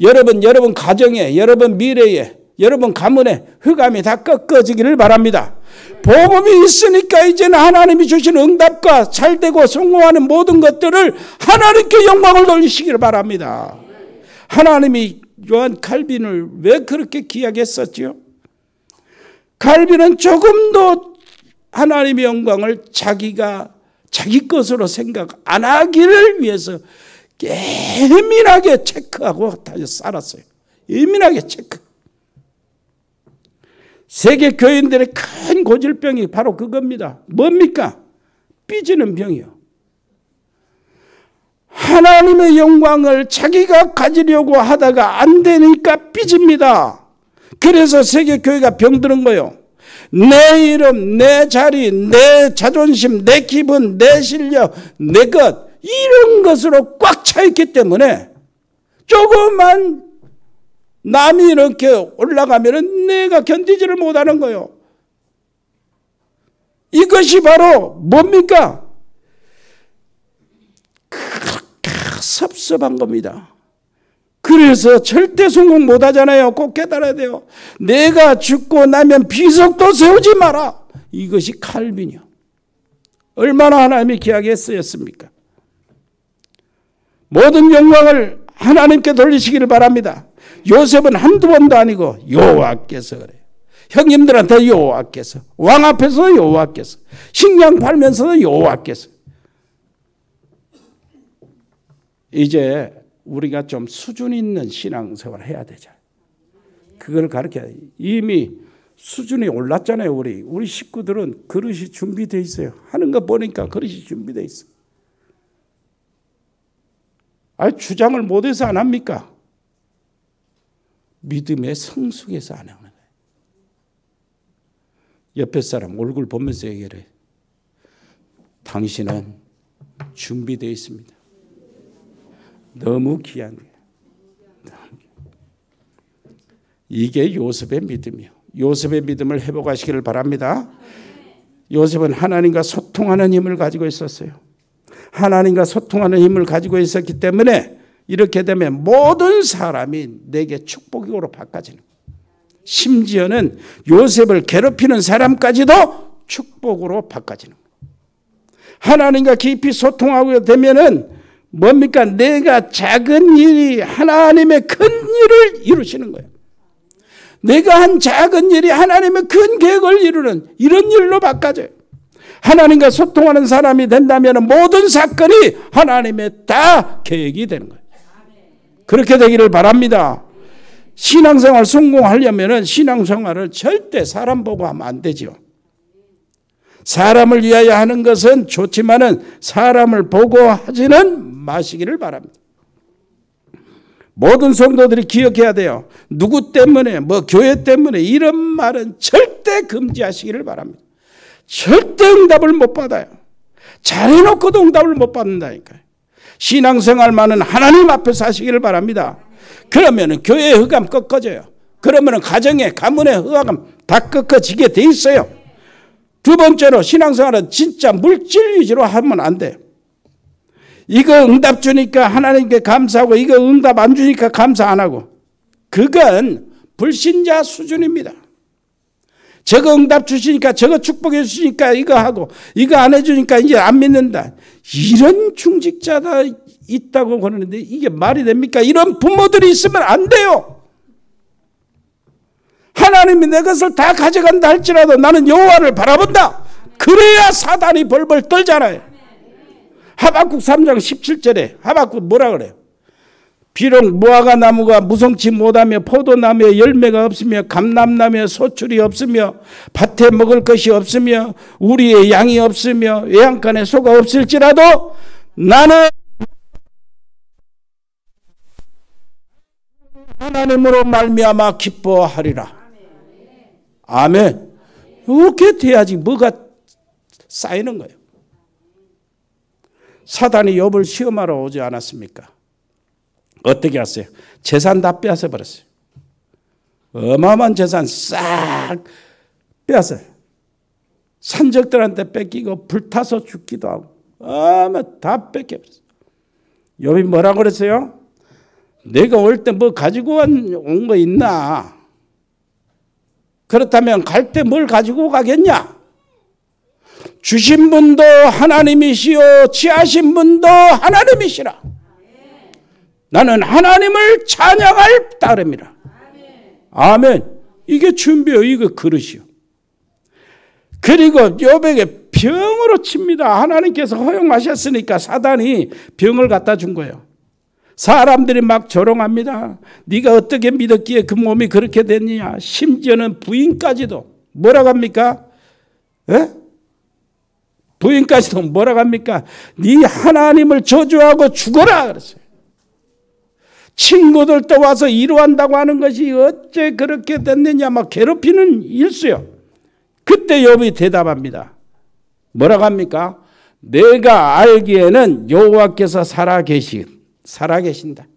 여러분 가정에, 여러분 미래에, 여러분 가문에 흑암이 다 꺾어지기를 바랍니다. 복음이 있으니까 이제는 하나님이 주신 응답과 잘되고 성공하는 모든 것들을 하나님께 영광을 돌리시기를 바랍니다. 하나님이 요한 칼빈을 왜 그렇게 귀하게 썼지요? 칼빈은 조금도 하나님의 영광을 자기 것으로 생각 안 하기를 위해서 예민하게 체크하고 살았어요. 예민하게 체크. 세계 교인들의 큰 고질병이 바로 그겁니다. 뭡니까? 삐지는 병이요. 하나님의 영광을 자기가 가지려고 하다가 안 되니까 삐집니다. 그래서 세계 교회가 병드는 거예요. 내 이름, 내 자리, 내 자존심, 내 기분, 내 실력, 내 것 이런 것으로 꽉 차 있기 때문에 조금만 남이 이렇게 올라가면 내가 견디지를 못하는 거예요. 이것이 바로 뭡니까? 섭섭한 겁니다. 그래서 절대 성공 못하잖아요. 꼭 깨달아야 돼요. 내가 죽고 나면 비석도 세우지 마라. 이것이 칼빈이요. 얼마나 하나님이 귀하게 쓰였습니까? 모든 영광을 하나님께 돌리시기를 바랍니다. 요셉은 한두 번도 아니고 여호와께서 그래요. 형님들한테 여호와께서, 왕 앞에서 여호와께서, 식량 팔면서도 여호와께서. 이제 우리가 좀 수준 있는 신앙생활을 해야 되잖아요. 그걸 가르쳐야 돼요. 이미 수준이 올랐잖아요. 우리 식구들은 그릇이 준비되어 있어요. 하는 거 보니까 그릇이 준비되어 있어. 아니 주장을 못해서 안 합니까? 믿음의 성숙에서 안 하는 거예요. 옆에 사람 얼굴 보면서 얘기를 해요. 당신은 준비되어 있습니다. 너무 귀한 거예요. 이게 요셉의 믿음이요. 요셉의 믿음을 회복하시기를 바랍니다. 요셉은 하나님과 소통하는 힘을 가지고 있었어요. 하나님과 소통하는 힘을 가지고 있었기 때문에 이렇게 되면 모든 사람이 내게 축복으로 바꿔지는 거예요. 심지어는 요셉을 괴롭히는 사람까지도 축복으로 바꿔지는 거예요. 하나님과 깊이 소통하게 되면은 뭡니까? 내가 작은 일이 하나님의 큰 일을 이루시는 거예요. 내가 한 작은 일이 하나님의 큰 계획을 이루는 이런 일로 바꿔져요. 하나님과 소통하는 사람이 된다면 모든 사건이 하나님의 다 계획이 되는 거예요. 그렇게 되기를 바랍니다. 신앙생활 성공하려면 신앙생활을 절대 사람 보고 하면 안 되죠. 사람을 위하여 하는 것은 좋지만은 사람을 보고 하지는 마시기를 바랍니다. 모든 성도들이 기억해야 돼요. 누구 때문에 교회 때문에 이런 말은 절대 금지하시기를 바랍니다. 절대 응답을 못 받아요. 잘해놓고도 응답을 못 받는다니까요. 신앙생활만은 하나님 앞에서 하시기를 바랍니다. 그러면 교회의 흑암 꺾어져요. 그러면 가정의 가문의 흑암 다 꺾어지게 돼 있어요. 두 번째로 신앙생활은 진짜 물질 위주로 하면 안 돼요. 이거 응답 주니까 하나님께 감사하고 이거 응답 안 주니까 감사 안 하고 그건 불신자 수준입니다. 저거 응답 주시니까 저거 축복해 주시니까 이거 하고 이거 안 해주니까 이제 안 믿는다. 이런 중직자가 있다고 그러는데 이게 말이 됩니까? 이런 부모들이 있으면 안 돼요. 하나님이 내 것을 다 가져간다 할지라도 나는 여호와를 바라본다. 그래야 사단이 벌벌 떨잖아요. 하박국 3장 17절에 하박국 뭐라 그래요? 비록 무화과 나무가 무성치 못하며 포도나무에 열매가 없으며 감람나무에 소출이 없으며 밭에 먹을 것이 없으며 우리의 양이 없으며 외양간에 소가 없을지라도 나는 하나님으로 말미암아 기뻐하리라. 아멘. 이렇게 돼야지 뭐가 쌓이는 거예요. 사단이 욥을 시험하러 오지 않았습니까? 어떻게 했어요? 재산 다 빼앗아 버렸어요. 어마어마한 재산 싹 빼앗아요. 산적들한테 뺏기고 불타서 죽기도 하고 아마 다 뺏겨버렸어요. 욥이 뭐라고 그랬어요? 내가 올 때 뭐 가지고 온 거 있나? 그렇다면 갈 때 뭘 가지고 가겠냐? 주신 분도 하나님이시요 취하신 분도 하나님이시라. 나는 하나님을 찬양할 따름이라. 아멘. 이게 준비요. 이거 그릇이요. 그리고 욥에게 병으로 칩니다. 하나님께서 허용하셨으니까 사단이 병을 갖다 준 거예요. 사람들이 막 조롱합니다. 네가 어떻게 믿었기에 그 몸이 그렇게 됐느냐. 심지어는 부인까지도 뭐라고 합니까? 에? 부인까지도 뭐라고 합니까? 네 하나님을 저주하고 죽어라 그랬어요. 친구들도 와서 이루한다고 하는 것이 어째 그렇게 됐느냐 막 괴롭히는 일수요. 그때 욥이 대답합니다. 뭐라고 합니까? 내가 알기에는 여호와께서 살아계신다.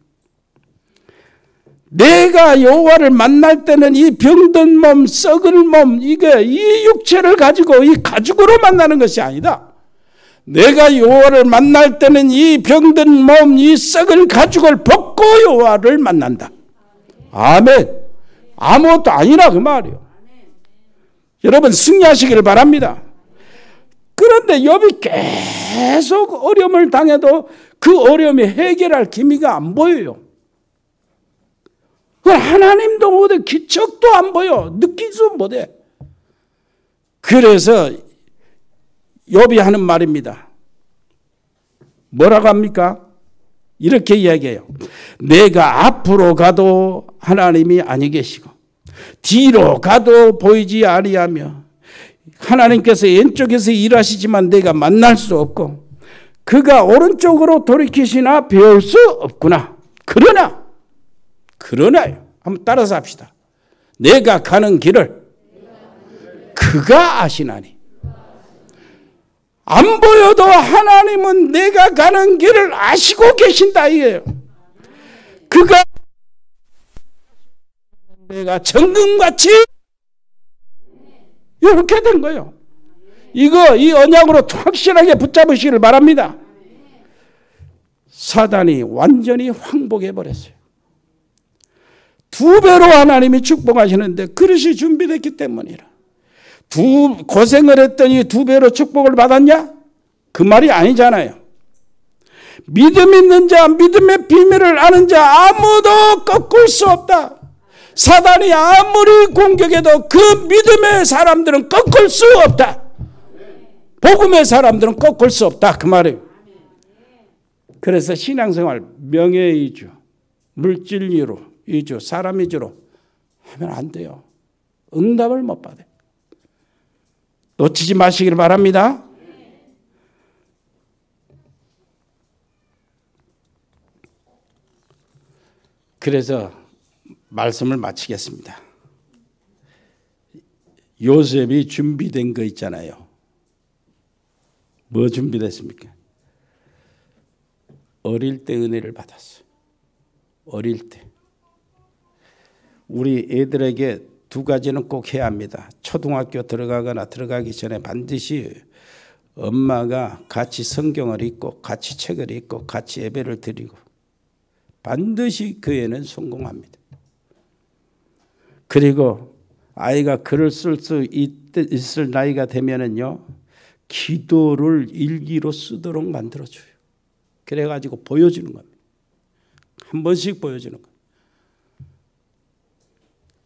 내가 여호와를 만날 때는 이 병든 몸, 썩을 몸, 이게 이 육체를 가지고 이 가죽으로 만나는 것이 아니다. 내가 여호와를 만날 때는 이 병든 몸, 이 썩은 가죽을 벗고 여호와를 만난다. 아멘. 아무것도 아니라 그 말이요. 여러분 승리하시기를 바랍니다. 그런데 욥이 계속 어려움을 당해도 그 어려움이 해결할 기미가 안 보여요. 하나님도 못해, 기척도 안 보여, 느끼지도 못해. 그래서 욥이 하는 말입니다. 뭐라고 합니까? 이렇게 이야기해요. 내가 앞으로 가도 하나님이 아니 계시고 뒤로 가도 보이지 아니하며 하나님께서 왼쪽에서 일하시지만 내가 만날 수 없고 그가 오른쪽으로 돌이키시나 배울 수 없구나. 그러나요. 한번 따라서 합시다. 내가 가는 길을 그가 아시나니. 안 보여도 하나님은 내가 가는 길을 아시고 계신다 이거예요. 그가 내가 정금같이 이렇게 된 거예요. 이 언약으로 확실하게 붙잡으시기를 바랍니다. 사단이 완전히 황복해버렸어요. 2배로 하나님이 축복하시는데 그릇이 준비됐기 때문이라. 고생을 했더니 2배로 축복을 받았냐? 그 말이 아니잖아요. 믿음 있는 자, 믿음의 비밀을 아는 자 아무도 꺾을 수 없다. 사단이 아무리 공격해도 그 믿음의 사람들은 꺾을 수 없다. 복음의 사람들은 꺾을 수 없다. 그 말이에요. 그래서 신앙생활 명예 위주, 물질 위주, 사람 위주로 하면 안 돼요. 응답을 못 받아요. 놓치지 마시길 바랍니다. 그래서 말씀을 마치겠습니다. 요셉이 준비된 거 있잖아요. 뭐 준비됐습니까? 어릴 때 은혜를 받았어요. 어릴 때. 우리 애들에게 2가지는 꼭 해야 합니다. 초등학교 들어가거나 들어가기 전에 반드시 엄마가 같이 성경을 읽고 같이 책을 읽고 같이 예배를 드리고 반드시 그 애는 성공합니다. 그리고 아이가 글을 쓸 수 있을 나이가 되면은요, 기도를 일기로 쓰도록 만들어줘요. 그래가지고 보여주는 겁니다. 한 번씩 보여주는 거예요.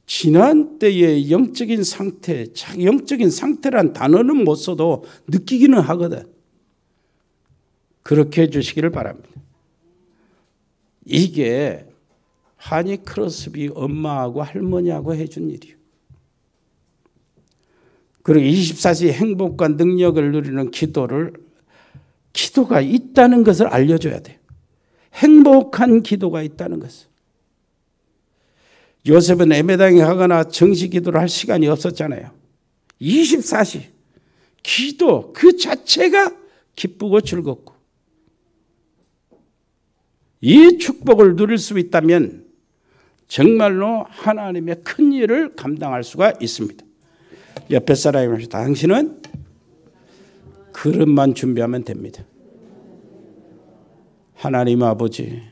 지난 때의 영적인 상태란 단어는 못 써도 느끼기는 하거든. 그렇게 해주시기를 바랍니다. 이게 하니 크로스비 엄마하고 할머니하고 해준 일이에요. 그리고 24시 행복과 능력을 누리는 기도가 있다는 것을 알려줘야 돼요. 행복한 기도가 있다는 것을. 요셉은 예배당에 가거나 정시 기도를 할 시간이 없었잖아요. 24시 기도 그 자체가 기쁘고 즐겁고 이 축복을 누릴 수 있다면 정말로 하나님의 큰 일을 감당할 수가 있습니다. 옆에 사람이 당신은 그릇만 준비하면 됩니다. 하나님 아버지,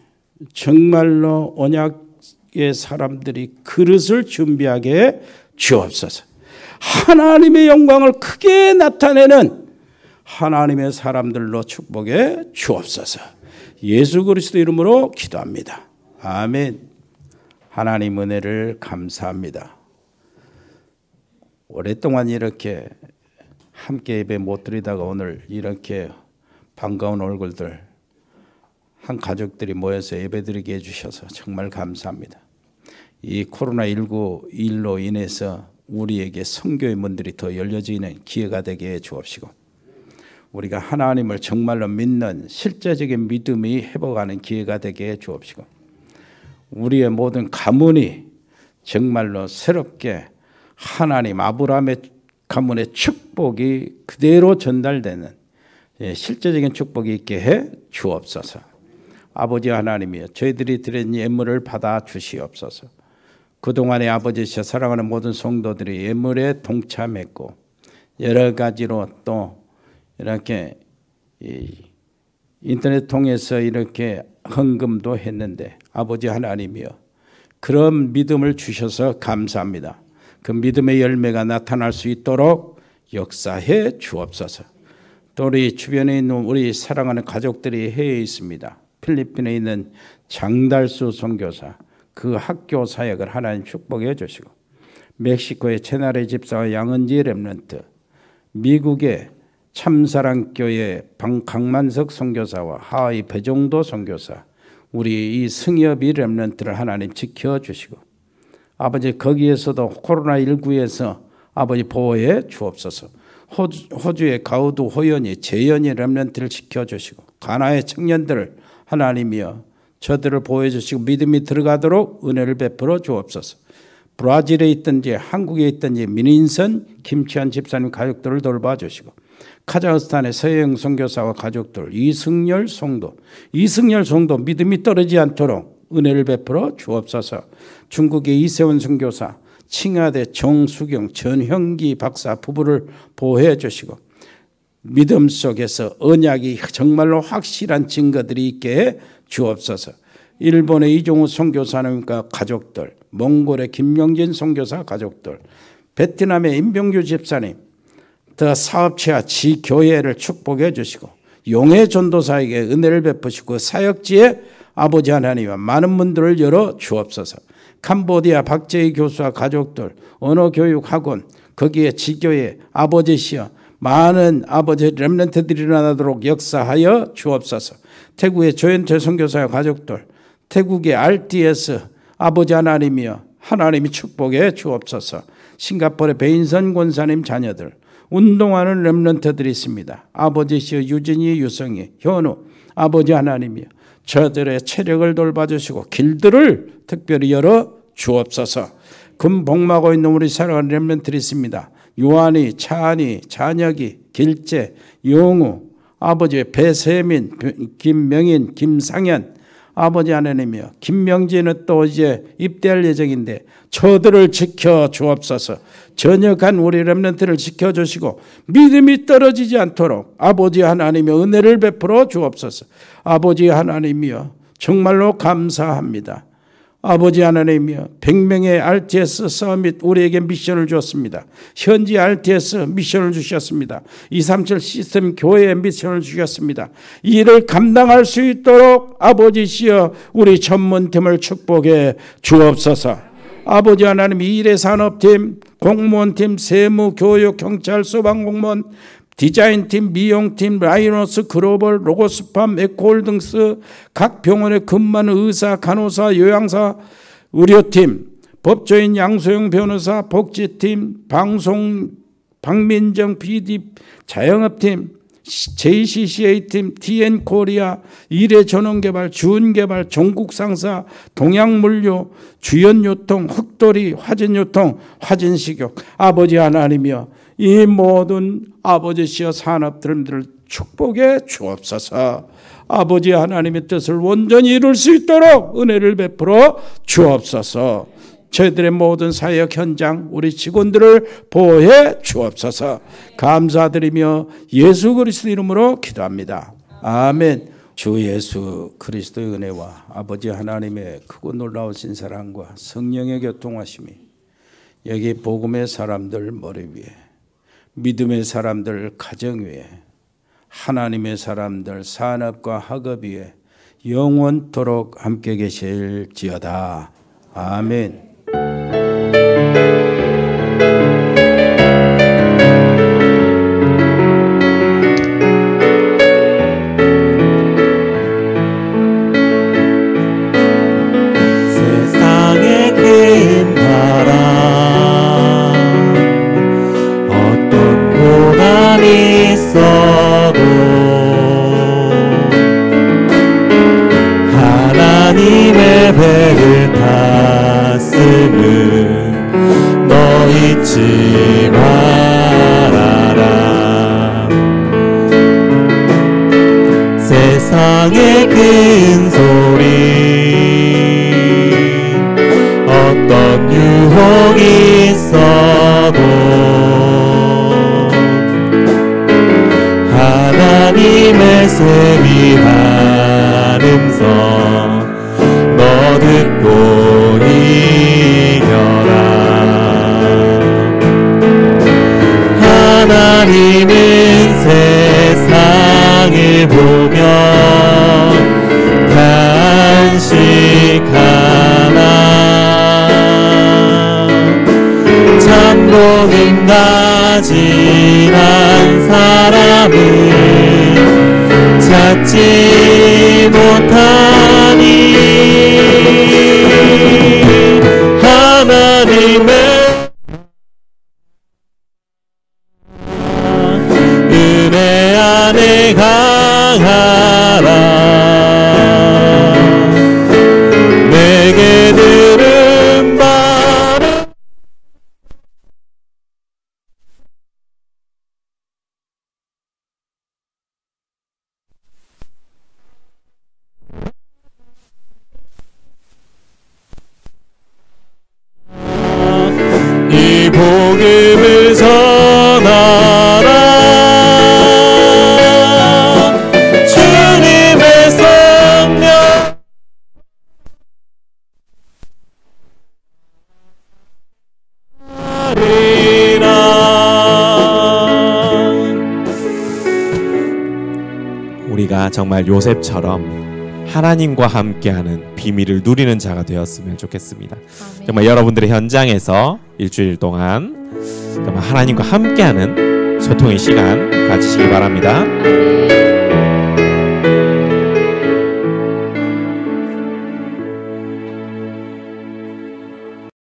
정말로 언약의 사람들이 그릇을 준비하게 주옵소서. 하나님의 영광을 크게 나타내는 하나님의 사람들로 축복해 주옵소서. 예수 그리스도 이름으로 기도합니다. 아멘. 하나님 은혜를 감사합니다. 오랫동안 이렇게 함께 예배 못 드리다가 오늘 이렇게 반가운 얼굴들 한 가족들이 모여서 예배드리게 해주셔서 정말 감사합니다. 이 코로나19 일로 인해서 우리에게 선교의 문들이 더 열려지는 기회가 되게 해 주옵시고 우리가 하나님을 정말로 믿는 실제적인 믿음이 회복하는 기회가 되게 해 주옵시고 우리의 모든 가문이 정말로 새롭게 하나님 아브라함의 가문의 축복이 그대로 전달되는 실제적인 축복이 있게 해 주옵소서. 아버지 하나님이여, 저희들이 드린 예물을 받아 주시옵소서. 그동안에 아버지시여 사랑하는 모든 성도들이 예물에 동참했고 여러 가지로 또 이렇게 인터넷 통해서 이렇게 헌금도 했는데 아버지 하나님이여, 그런 믿음을 주셔서 감사합니다. 그 믿음의 열매가 나타날 수 있도록 역사해 주옵소서. 또 우리 주변에 있는 우리 사랑하는 가족들이 해외에 있습니다. 필리핀에 있는 장달수 선교사, 그 학교 사역을 하나님 축복해 주시고, 멕시코의 채나레 집사와 양은지 렘넌트, 미국의 참사랑교회 강만석 선교사와 하와이 배종도 선교사, 우리 이 승엽이 렘넌트를 하나님 지켜주시고, 아버지 거기에서도 코로나19에서 아버지 보호해 주옵소서. 호주의 가우드 호연이 재연이 렘넌트를 지켜주시고, 가나의 청년들을 하나님이여 저들을 보호해 주시고 믿음이 들어가도록 은혜를 베풀어 주옵소서. 브라질에 있든지 한국에 있든지 민인선 김치환 집사님 가족들을 돌봐 주시고, 카자흐스탄의 서영 선교사와 가족들, 이승열 성도 믿음이 떨어지지 않도록 은혜를 베풀어 주옵소서. 중국의 이세원 선교사, 칭하대 정수경 전형기 박사 부부를 보호해 주시고, 믿음 속에서 언약이 정말로 확실한 증거들이 있게 해 주옵소서. 일본의 이종우 선교사님과 가족들, 몽골의 김명진 선교사 가족들, 베트남의 임병규 집사님, 더 사업체와 지교회를 축복해 주시고, 용해 전도사에게 은혜를 베푸시고 사역지에 아버지 하나님과 많은 문들을 열어 주옵소서. 캄보디아 박재희 교수와 가족들, 언어교육학원, 거기에 지교회 아버지시여 많은 아버지 렘넌트들이 일어나도록 역사하여 주옵소서. 태국의 조현태 선교사와 가족들, 태국의 RTS 아버지 하나님이여 하나님이 축복해 주옵소서. 싱가포르의 베인선 권사님 자녀들, 운동하는 렘넌트들이 있습니다. 아버지시여 유진이, 유성이, 현우 아버지 하나님이여 저들의 체력을 돌봐주시고 길들을 특별히 열어 주옵소서. 금 복마고 있는 우리 사랑하는 렘넌트들이 있습니다. 요한이, 차한이, 잔혁이, 길재, 영우, 아버지 배세민, 김명인, 김상현 아버지 하나님이여, 김명진은 또 이제 입대할 예정인데 저들을 지켜 주옵소서. 전역한 우리 렘넌트를 지켜주시고 믿음이 떨어지지 않도록 아버지 하나님의 은혜를 베풀어 주옵소서. 아버지 하나님이여 정말로 감사합니다. 아버지 하나님이여 100명의 RTS 서밋 우리에게 미션을 주었습니다. 현지 RTS 미션을 주셨습니다. 237 시스템 교회에 미션을 주셨습니다. 이 일을 감당할 수 있도록 아버지시여 우리 전문팀을 축복해 주옵소서. 아버지 하나님 이 일의 산업팀, 공무원팀, 세무, 교육, 경찰, 소방공무원, 디자인팀, 미용팀, 라이노스, 글로벌, 로고스팜, 에코홀딩스, 각 병원에 근무하는 의사, 간호사, 요양사, 의료팀, 법조인 양소영 변호사, 복지팀, 방송, 박민정 PD, 자영업팀, JCCA팀, TN코리아, 일해전원개발, 주은개발, 종국상사, 동양물류, 주연유통, 흑돌이, 화진유통, 화진식욕, 아버지 하나님이여 이 모든 아버지시여 산업들을 축복해 주옵소서. 아버지 하나님의 뜻을 온전히 이룰 수 있도록 은혜를 베풀어 주옵소서. 저희들의 모든 사역 현장 우리 직원들을 보호해 주옵소서. 감사드리며 예수 그리스도 이름으로 기도합니다. 아멘. 주 예수 그리스도의 은혜와 아버지 하나님의 크고 놀라우신 사랑과 성령의 교통하심이 여기 복음의 사람들 머리 위에, 믿음의 사람들 가정 위에, 하나님의 사람들 산업과 학업 위에 영원토록 함께 계실지어다. 아멘. 세상에 긴 바람, 어떤 고난이 있어도 하나님의 배를 탔음을 너 잊지 말아라. 세상의 큰 소리 어떤 유혹이 있어도 하나님의 세미한 음성 너 듣고 이겨라. 하나님은 세상을 보며 단식하나 참고는 가진한 사람은 찾지 못하니 하나님의 은혜 안에 강하라. 내게 들은 바를 이 복음을 전하라. 주님의 성령 하리라. 우리가 정말 요셉처럼 하나님과 함께하는 비밀을 누리는 자가 되었으면 좋겠습니다. 정말 여러분들의 현장에서 일주일 동안 정말 하나님과 함께하는 소통의 시간 가지시기 바랍니다.